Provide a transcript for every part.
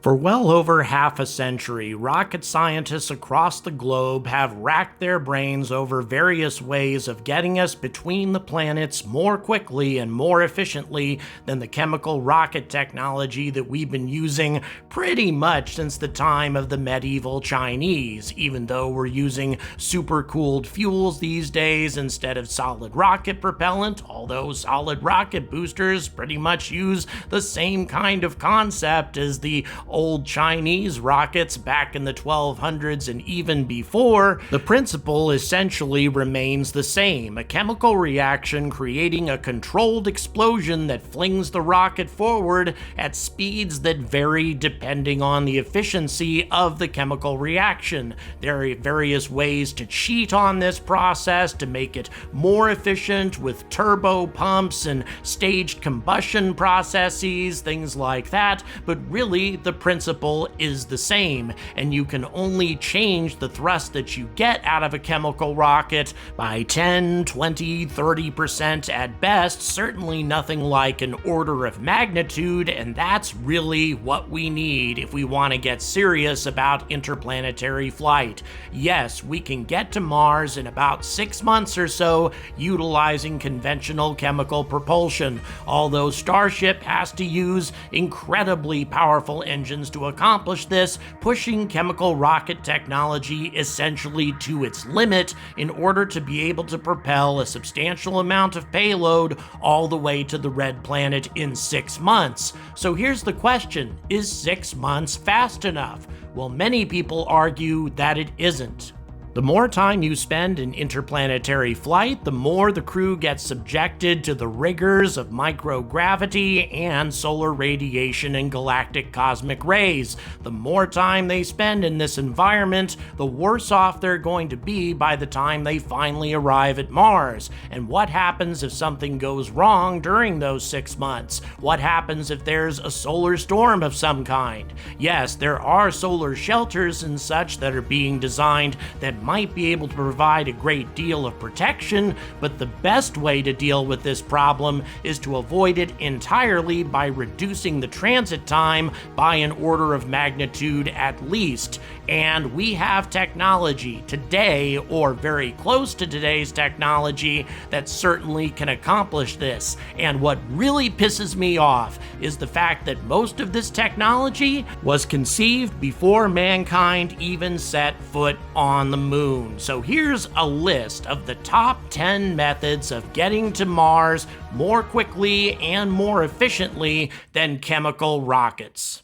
For well over half a century, rocket scientists across the globe have racked their brains over various ways of getting us between the planets more quickly and more efficiently than the chemical rocket technology that we've been using pretty much since the time of the medieval Chinese, even though we're using supercooled fuels these days instead of solid rocket propellant, although solid rocket boosters pretty much use the same kind of concept as the old Chinese rockets back in the 1200s and even before. The principle essentially remains the same: a chemical reaction creating a controlled explosion that flings the rocket forward at speeds that vary depending on the efficiency of the chemical reaction. There are various ways to cheat on this process to make it more efficient with turbo pumps and staged combustion processes, things like that, but really the principle is the same, and you can only change the thrust that you get out of a chemical rocket by 10, 20, 30% at best, certainly nothing like an order of magnitude, and that's really what we need if we want to get serious about interplanetary flight. Yes, we can get to Mars in about 6 months or so utilizing conventional chemical propulsion, although Starship has to use incredibly powerful engines to accomplish this, pushing chemical rocket technology essentially to its limit in order to be able to propel a substantial amount of payload all the way to the red planet in 6 months. So here's the question: is 6 months fast enough? Well, many people argue that it isn't. The more time you spend in interplanetary flight, the more the crew gets subjected to the rigors of microgravity and solar radiation and galactic cosmic rays. The more time they spend in this environment, the worse off they're going to be by the time they finally arrive at Mars. And what happens if something goes wrong during those 6 months? What happens if there's a solar storm of some kind? Yes, there are solar shelters and such that are being designed that might be able to provide a great deal of protection, but the best way to deal with this problem is to avoid it entirely by reducing the transit time by an order of magnitude at least. And we have technology today, or very close to today's technology, that certainly can accomplish this. And what really pisses me off is the fact that most of this technology was conceived before mankind even set foot on the moon. So here's a list of the top 10 methods of getting to Mars more quickly and more efficiently than chemical rockets.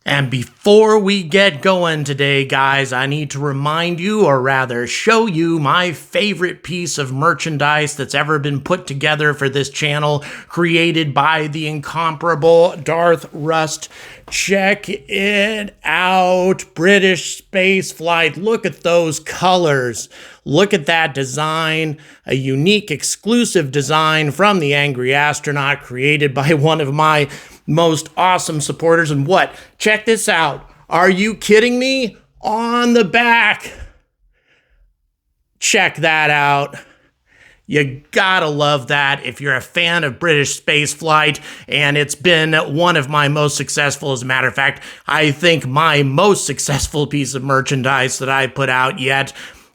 And before we get going today, guys, I need to remind you, or rather show you, my favorite piece of merchandise that's ever been put together for this channel, created by the incomparable Darth Rust. Check it out. British space flight. Look at those colors. Look at that design. A unique, exclusive design from the Angry Astronaut, created by one of my most awesome supporters. And what? Check this out. Are you kidding me? On the back. Check that out. You gotta love that if you're a fan of British space flight, and it's been one of my most successful. As a matter of fact, I think my most successful piece of merchandise that I put out yet.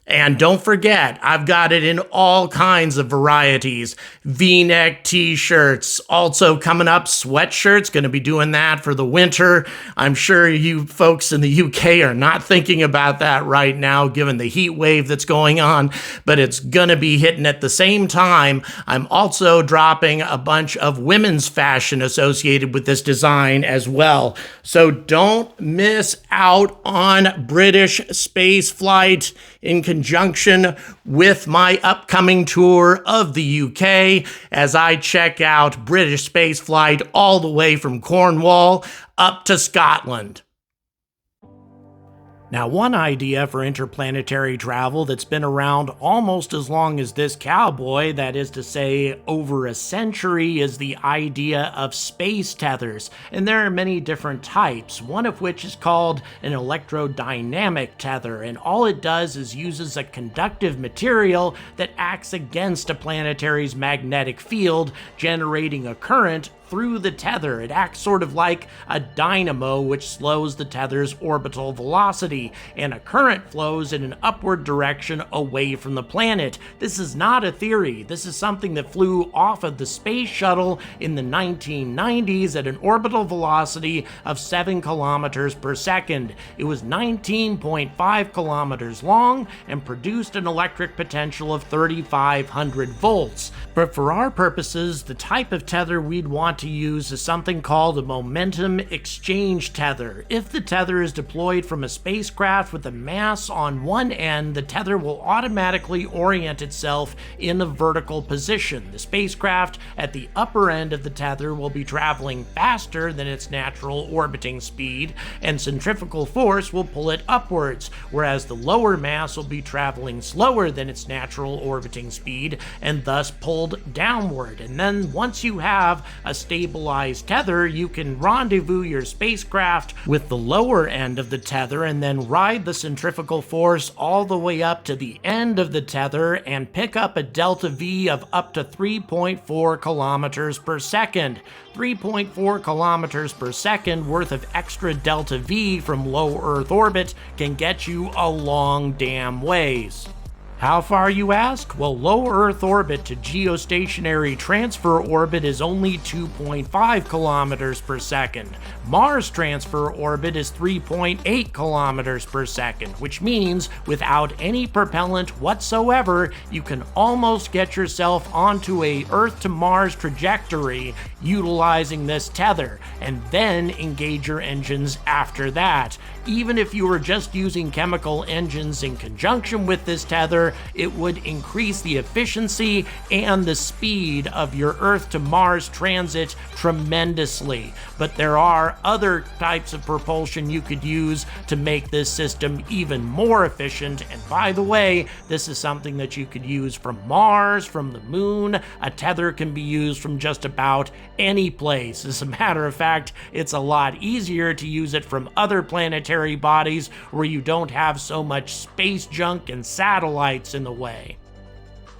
And don't forget, I've got it in all kinds of varieties. V-neck t-shirts, also coming up, sweatshirts, gonna be doing that for the winter. I'm sure you folks in the UK are not thinking about that right now, given the heat wave that's going on, but it's gonna be hitting at the same time. I'm also dropping a bunch of women's fashion associated with this design as well. So don't miss out on British space flight in conjunction with my upcoming tour of the UK as I check out British spaceflight all the way from Cornwall up to Scotland. Now, one idea for interplanetary travel that's been around almost as long as this cowboy, that is to say, over a century, is the idea of space tethers. And there are many different types, one of which is called an electrodynamic tether. And all it does is uses a conductive material that acts against a planetary's magnetic field, generating a current through the tether. It acts sort of like a dynamo, which slows the tether's orbital velocity, and a current flows in an upward direction away from the planet. This is not a theory. This is something that flew off of the space shuttle in the 1990s at an orbital velocity of 7 kilometers per second. It was 19.5 kilometers long and produced an electric potential of 3,500 volts. But for our purposes, the type of tether we'd want to use is something called a momentum exchange tether. If the tether is deployed from a spacecraft with a mass on one end, the tether will automatically orient itself in a vertical position. The spacecraft at the upper end of the tether will be traveling faster than its natural orbiting speed, and centrifugal force will pull it upwards, whereas the lower mass will be traveling slower than its natural orbiting speed and thus pulled downward. And then once you have a stabilized tether, you can rendezvous your spacecraft with the lower end of the tether and then ride the centrifugal force all the way up to the end of the tether and pick up a delta V of up to 3.4 kilometers per second. 3.4 kilometers per second worth of extra delta V from low Earth orbit can get you a long damn ways. How far, you ask? Well, low Earth orbit to geostationary transfer orbit is only 2.5 kilometers per second. Mars transfer orbit is 3.8 kilometers per second, which means without any propellant whatsoever, you can almost get yourself onto a Earth to Mars trajectory utilizing this tether, and then engage your engines after that. Even if you were just using chemical engines in conjunction with this tether, it would increase the efficiency and the speed of your Earth to Mars transit tremendously. But there are other types of propulsion you could use to make this system even more efficient. And by the way, this is something that you could use from Mars, from the moon. A tether can be used from just about any place. As a matter of fact, it's a lot easier to use it from other planetary bodies where you don't have so much space junk and satellites in the way.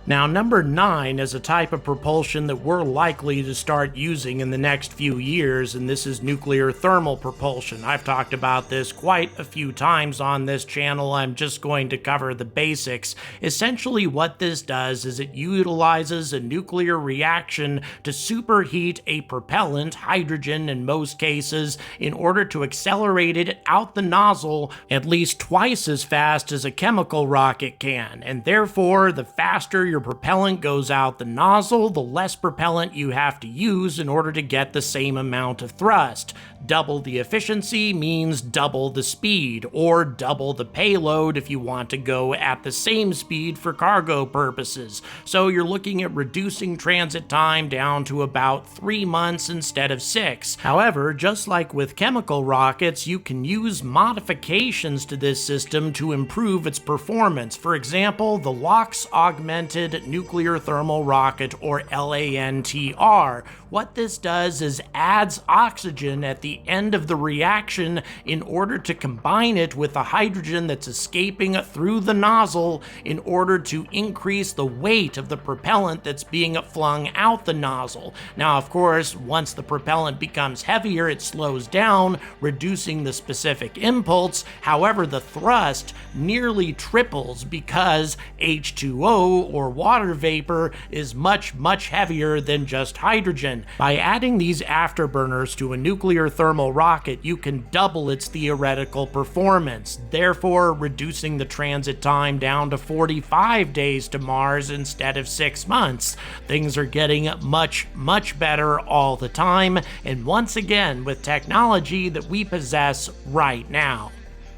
Now, number 9 is a type of propulsion that we're likely to start using in the next few years, and this is nuclear thermal propulsion. I've talked about this quite a few times on this channel. I'm just going to cover the basics. Essentially, what this does is it utilizes a nuclear reaction to superheat a propellant, hydrogen in most cases, in order to accelerate it out the nozzle at least twice as fast as a chemical rocket can, and therefore, the faster your propellant goes out the nozzle, the less propellant you have to use in order to get the same amount of thrust. Double the efficiency means double the speed, or double the payload if you want to go at the same speed for cargo purposes. So you're looking at reducing transit time down to about 3 months instead of 6. However, just like with chemical rockets, you can use modifications to this system to improve its performance. For example, the LOX Augmented Nuclear Thermal Rocket, or LANTR. What this does is adds oxygen at the end of the reaction in order to combine it with the hydrogen that's escaping through the nozzle in order to increase the weight of the propellant that's being flung out the nozzle. Now, of course, once the propellant becomes heavier, it slows down, reducing the specific impulse. However, the thrust nearly triples because H2O, or water vapor, is much, much heavier than just hydrogen. By adding these afterburners to a nuclear thermal rocket, you can double its theoretical performance, therefore reducing the transit time down to 45 days to Mars instead of 6 months. Things are getting much, much better all the time, and once again with technology that we possess right now.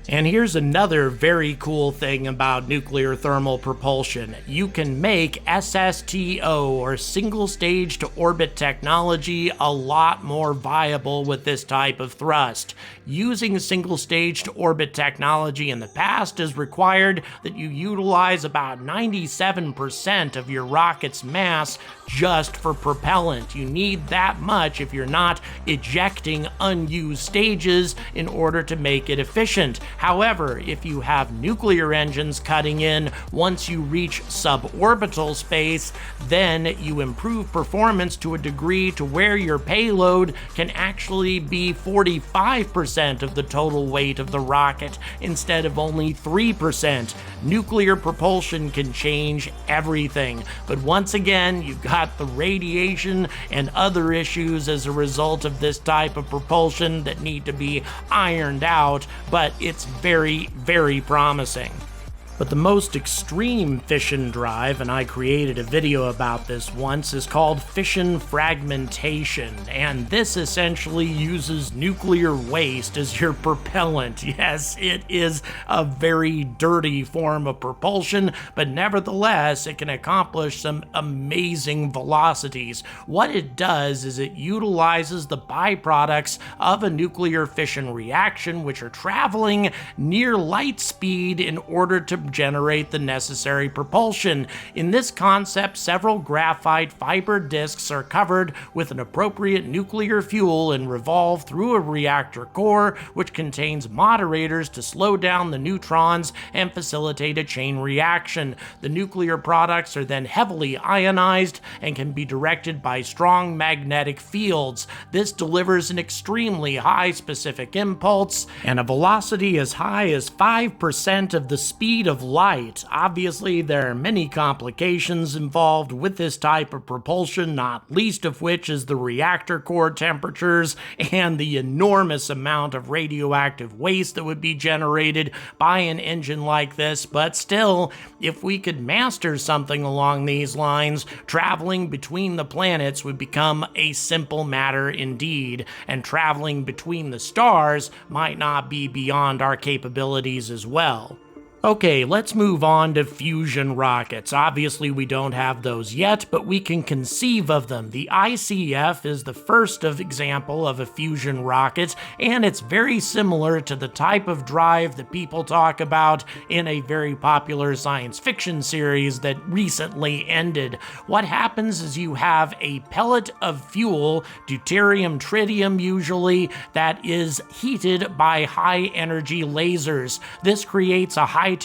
And here's another very cool thing about nuclear thermal propulsion. You can make SSTO, or single stage to orbit technology, a lot more viable with this type of thrust. Using single stage to orbit technology in the past has required that you utilize about 97% of your rocket's mass just for propellant. You need that much if you're not ejecting unused stages in order to make it efficient. However, if you have nuclear engines cutting in once you reach suborbital space, then you improve performance to a degree to where your payload can actually be 45% of the total weight of the rocket instead of only 3%. Nuclear propulsion can change everything, but once again, you've got the radiation and other issues as a result of this type of propulsion that need to be ironed out, but it's very, very promising. But the most extreme fission drive, and I created a video about this once, is called fission fragmentation, and this essentially uses nuclear waste as your propellant. Yes, it is a very dirty form of propulsion, but nevertheless, it can accomplish some amazing velocities. What it does is it utilizes the byproducts of a nuclear fission reaction, which are traveling near light speed in order to generate the necessary propulsion. In this concept, several graphite fiber discs are covered with an appropriate nuclear fuel and revolve through a reactor core, which contains moderators to slow down the neutrons and facilitate a chain reaction. The nuclear products are then heavily ionized and can be directed by strong magnetic fields. This delivers an extremely high specific impulse and a velocity as high as 5% of the speed of light. Obviously, there are many complications involved with this type of propulsion, not least of which is the reactor core temperatures and the enormous amount of radioactive waste that would be generated by an engine like this. But still, if we could master something along these lines, traveling between the planets would become a simple matter indeed, and traveling between the stars might not be beyond our capabilities as well. Okay, let's move on to fusion rockets. Obviously, we don't have those yet, but we can conceive of them. The ICF is the first example of a fusion rocket, and it's very similar to the type of drive that people talk about in a very popular science fiction series that recently ended. What happens is you have a pellet of fuel, deuterium, tritium usually, that is heated by high-energy lasers. This creates a high-temperature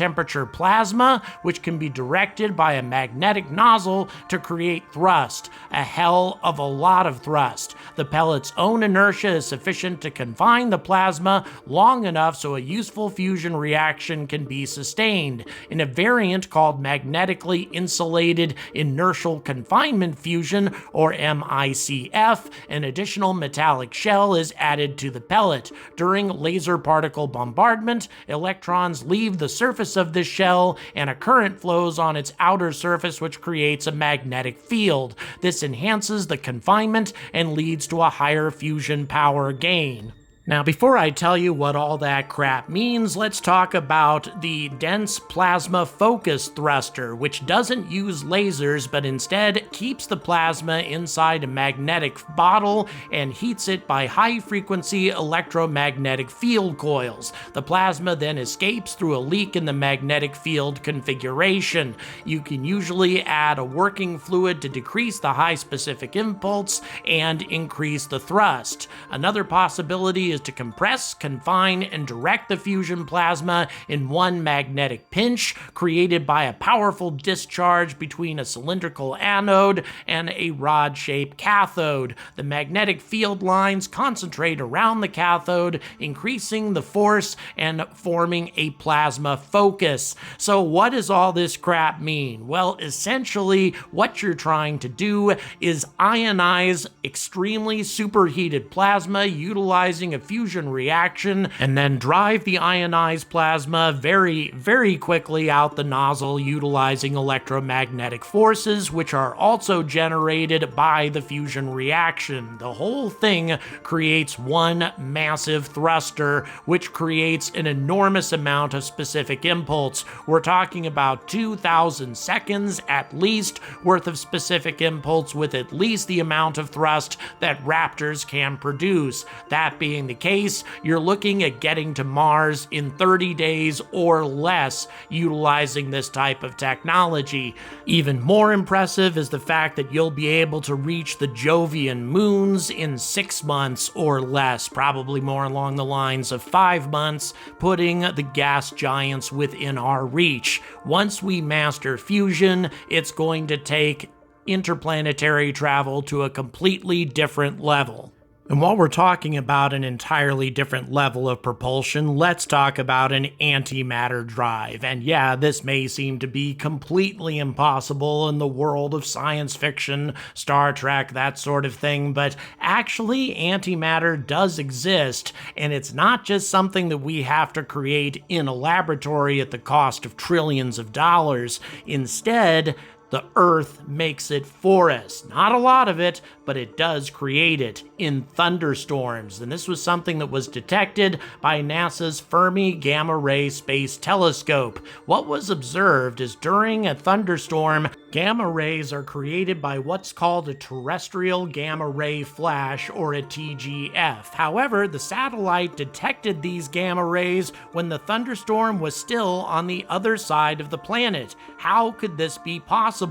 plasma, which can be directed by a magnetic nozzle to create thrust, a hell of a lot of thrust. The pellet's own inertia is sufficient to confine the plasma long enough so a useful fusion reaction can be sustained. In a variant called magnetically insulated inertial confinement fusion, or MICF, an additional metallic shell is added to the pellet. During laser particle bombardment, electrons leave the surface of this shell and a current flows on its outer surface, which creates a magnetic field. This enhances the confinement and leads to a higher fusion power gain. Now, before I tell you what all that crap means, let's talk about the dense plasma focus thruster, which doesn't use lasers, but instead keeps the plasma inside a magnetic bottle and heats it by high-frequency electromagnetic field coils. The plasma then escapes through a leak in the magnetic field configuration. You can usually add a working fluid to decrease the high specific impulse and increase the thrust. Another possibility is to compress, confine, and direct the fusion plasma in one magnetic pinch created by a powerful discharge between a cylindrical anode and a rod-shaped cathode. The magnetic field lines concentrate around the cathode, increasing the force and forming a plasma focus. So what does all this crap mean? Well, essentially, what you're trying to do is ionize extremely superheated plasma utilizing a fusion reaction and then drive the ionized plasma very, very quickly out the nozzle utilizing electromagnetic forces, which are also generated by the fusion reaction. The whole thing creates one massive thruster, which creates an enormous amount of specific impulse. We're talking about 2,000 seconds at least worth of specific impulse, with at least the amount of thrust that Raptors can produce. That being the case, you're looking at getting to Mars in 30 days or less utilizing this type of technology. Even more impressive is the fact that you'll be able to reach the Jovian moons in 6 months or less, probably more along the lines of 5 months, putting the gas giants within our reach. Once we master fusion, it's going to take interplanetary travel to a completely different level. And while we're talking about an entirely different level of propulsion, let's talk about an antimatter drive. And yeah, this may seem to be completely impossible in the world of science fiction, Star Trek, that sort of thing, but actually antimatter does exist, and it's not just something that we have to create in a laboratory at the cost of trillions of dollars. Instead, the Earth makes it for us. Not a lot of it, but it does create it in thunderstorms. And this was something that was detected by NASA's Fermi Gamma Ray Space Telescope. What was observed is during a thunderstorm, gamma rays are created by what's called a terrestrial gamma ray flash, or a TGF. However, the satellite detected these gamma rays when the thunderstorm was still on the other side of the planet. How could this be possible?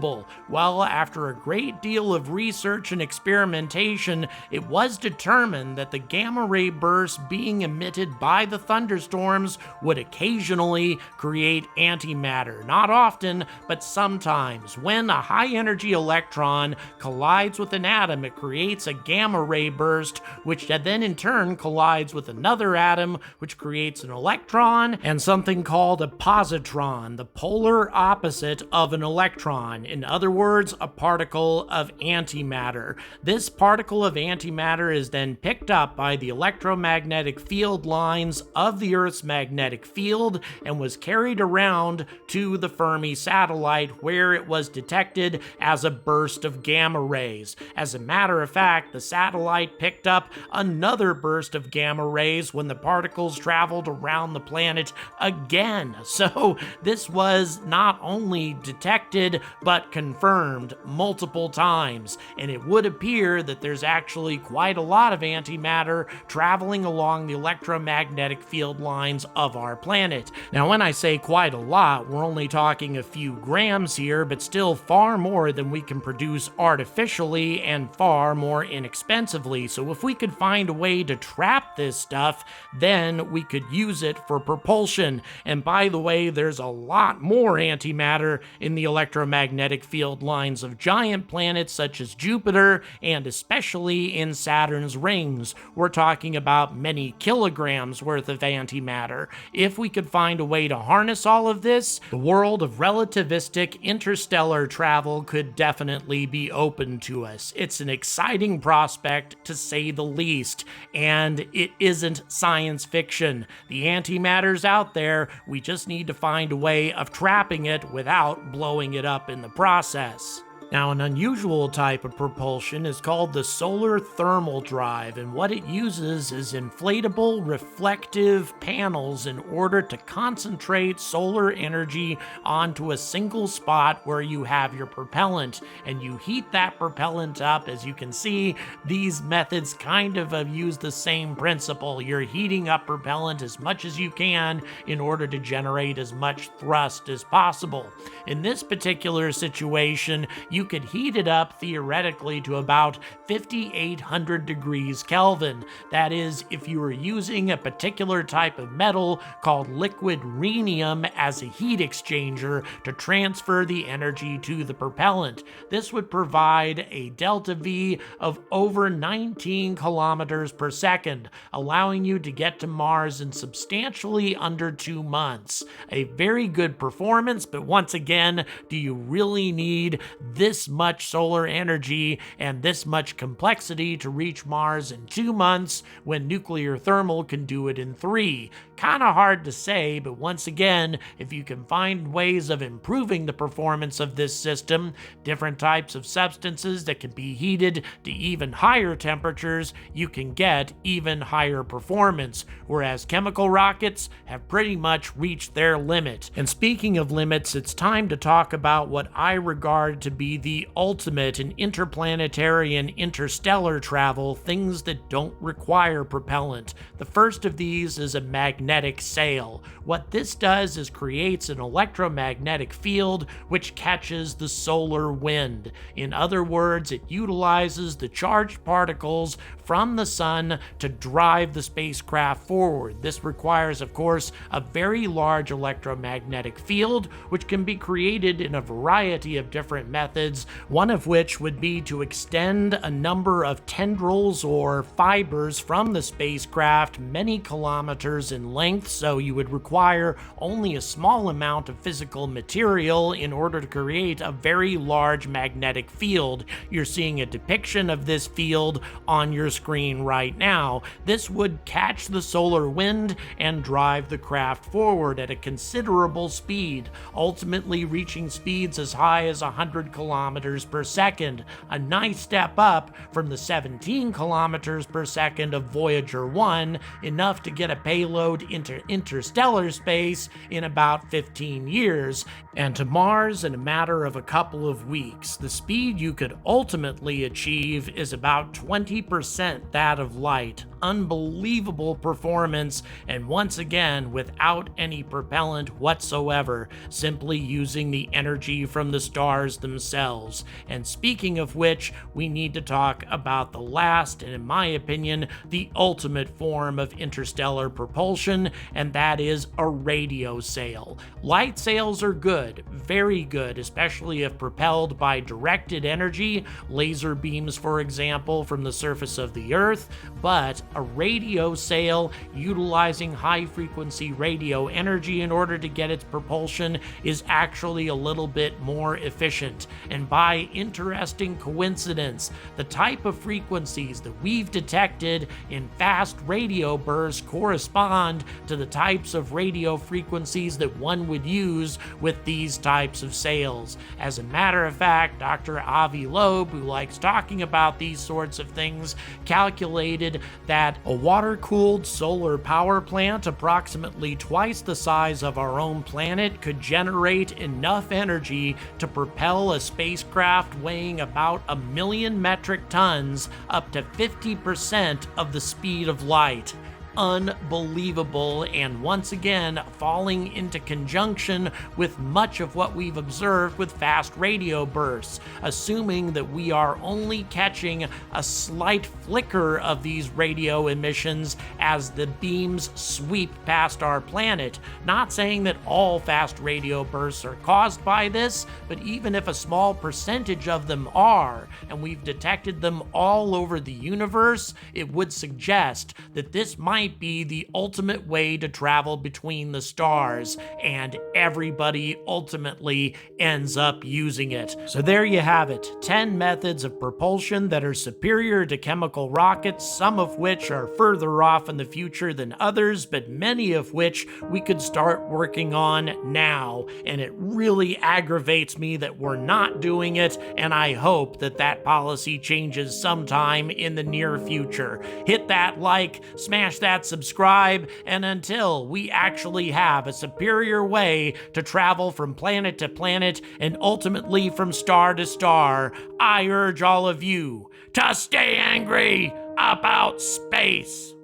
Well, after a great deal of research and experimentation, it was determined that the gamma ray bursts being emitted by the thunderstorms would occasionally create antimatter. Not often, but sometimes. When a high-energy electron collides with an atom, it creates a gamma ray burst, which then in turn collides with another atom, which creates an electron and something called a positron, the polar opposite of an electron. In other words, a particle of antimatter. This particle of antimatter is then picked up by the electromagnetic field lines of the Earth's magnetic field and was carried around to the Fermi satellite, where it was detected as a burst of gamma rays. As a matter of fact, the satellite picked up another burst of gamma rays when the particles traveled around the planet again. So this was not only detected, but confirmed multiple times, and it would appear that there's actually quite a lot of antimatter traveling along the electromagnetic field lines of our planet. Now, when I say quite a lot, we're only talking a few grams here, but still far more than we can produce artificially and far more inexpensively. So if we could find a way to trap this stuff, then we could use it for propulsion. And by the way, there's a lot more antimatter in the electromagnetic field lines of giant planets such as Jupiter, and especially in Saturn's rings. We're talking about many kilograms worth of antimatter. If we could find a way to harness all of this, the world of relativistic interstellar travel could definitely be open to us. It's an exciting prospect, to say the least, and it isn't science fiction. The antimatter's out there, we just need to find a way of trapping it without blowing it up in the process. Now, an unusual type of propulsion is called the solar thermal drive, and what it uses is inflatable reflective panels in order to concentrate solar energy onto a single spot where you have your propellant, and you heat that propellant up. As you can see, these methods kind of use the same principle. You're heating up propellant as much as you can in order to generate as much thrust as possible. In this particular situation, you could heat it up theoretically to about 5,800 degrees Kelvin. That is, if you were using a particular type of metal called liquid rhenium as a heat exchanger to transfer the energy to the propellant. This would provide a delta V of over 19 kilometers per second, allowing you to get to Mars in substantially under 2 months. A very good performance, but once again, do you really need this this much solar energy and this much complexity to reach Mars in 2 months when nuclear thermal can do it in 3. Kinda hard to say, but once again, if you can find ways of improving the performance of this system, different types of substances that can be heated to even higher temperatures, you can get even higher performance, whereas chemical rockets have pretty much reached their limit. And speaking of limits, it's time to talk about what I regard to be the ultimate in interplanetary and interstellar travel, things that don't require propellant. The first of these is a magnetic sail. What this does is creates an electromagnetic field which catches the solar wind. In other words, it utilizes the charged particles from the sun to drive the spacecraft forward. This requires, of course, a very large electromagnetic field, which can be created in a variety of different methods, one of which would be to extend a number of tendrils or fibers from the spacecraft many kilometers in length, so you would require only a small amount of physical material in order to create a very large magnetic field. You're seeing a depiction of this field on your screen right now. This would catch the solar wind and drive the craft forward at a considerable speed, ultimately reaching speeds as high as 100 kilometers per second, a nice step up from the 17 kilometers per second of Voyager 1, enough to get a payload into interstellar space in about 15 years, and to Mars in a matter of a couple of weeks. The speed you could ultimately achieve is about 20% that of light. Unbelievable performance, and once again without any propellant whatsoever, simply using the energy from the stars themselves. And speaking of which, we need to talk about the last, and in my opinion, the ultimate form of interstellar propulsion, and that is a radio sail. Light sails are good, very good, especially if propelled by directed energy, laser beams for example from the surface of the Earth, but a radio sail utilizing high frequency radio energy in order to get its propulsion is actually a little bit more efficient. And by interesting coincidence, the type of frequencies that we've detected in fast radio bursts correspond to the types of radio frequencies that one would use with these types of sails. As a matter of fact, Dr. Avi Loeb, who likes talking about these sorts of things, calculated that a water-cooled solar power plant approximately twice the size of our own planet could generate enough energy to propel a spacecraft weighing about 1 million metric tons up to 50% of the speed of light. Unbelievable, and once again falling into conjunction with much of what we've observed with fast radio bursts, assuming that we are only catching a slight flicker of these radio emissions as the beams sweep past our planet. Not saying that all fast radio bursts are caused by this, but even if a small percentage of them are, and we've detected them all over the universe, it would suggest that this might be the ultimate way to travel between the stars, and everybody ultimately ends up using it. So there you have it, 10 methods of propulsion that are superior to chemical rockets, some of which are further off in the future than others, but many of which we could start working on now. And it really aggravates me that we're not doing it, and I hope that that policy changes sometime in the near future. Hit that like, smash that subscribe, and until we actually have a superior way to travel from planet to planet and ultimately from star to star, I urge all of you to stay angry about space.